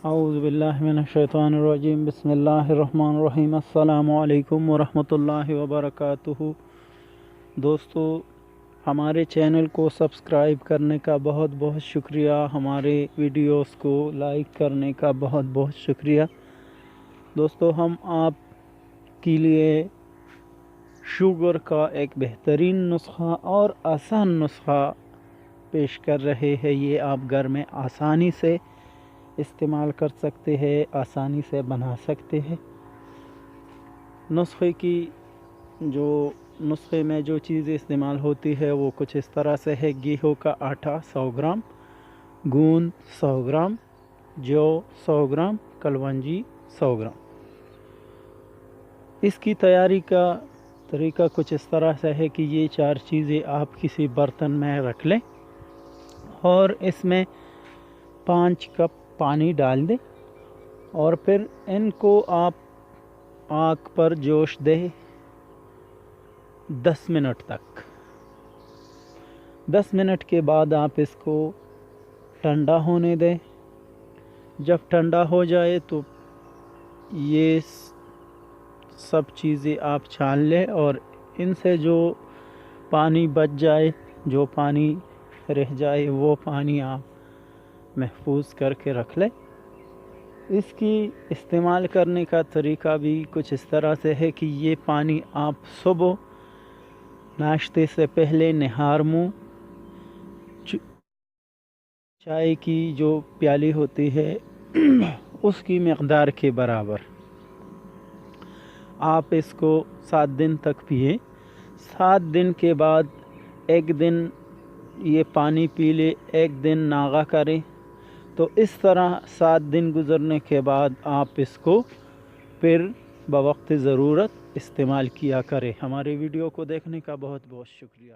اعوذ باللہ من الشیطان الرجیم بسم اللہ الرحمن الرحیم السلام علیکم ورحمۃ اللہ وبرکاتہ۔ دوستو، ہمارے چینل کو سبسکرائب کرنے کا بہت بہت شکریہ، ہمارے ویڈیوز کو لائک کرنے کا بہت بہت شکریہ۔ دوستو، ہم آپ کے لیے شوگر کا ایک بہترین نسخہ اور آسان نسخہ پیش کر رہے ہیں۔ یہ آپ گھر میں آسانی سے استعمال کر سکتے ہیں، آسانی سے بنا سکتے ہیں۔ نسخے میں جو چیزیں استعمال ہوتی ہے وہ کچھ اس طرح سے ہے: گیہوں کا آٹا 100 گرام، گوند 100 گرام، جو 100 گرام، کلونجی 100 گرام۔ اس کی تیاری کا طریقہ کچھ اس طرح سے ہے کہ یہ 4 چیزیں آپ کسی برتن میں رکھ لیں اور اس میں 5 کپ پانی ڈال دیں اور پھر ان کو آپ آگ پر جوش دیں 10 منٹ تک۔ 10 منٹ کے بعد آپ اس کو ٹھنڈا ہونے دیں۔ جب ٹھنڈا ہو جائے تو یہ سب چیزیں آپ چھان لیں اور ان سے جو پانی بچ جائے، جو پانی رہ جائے، وہ پانی آپ محفوظ کر کے رکھ لیں۔ اس کی استعمال کرنے کا طریقہ بھی کچھ اس طرح سے ہے کہ یہ پانی آپ صبح ناشتے سے پہلے نہار منہ چائے کی جو پیالی ہوتی ہے اس کی مقدار کے برابر آپ اس کو 7 دن تک پئیں۔ 7 دن کے بعد ایک دن یہ پانی پی لے، ایک دن ناغہ کریں، تو اس طرح 7 دن گزرنے کے بعد آپ اس کو پھر بوقت ضرورت استعمال کیا کریں۔ ہمارے ویڈیو کو دیکھنے کا بہت بہت شکریہ۔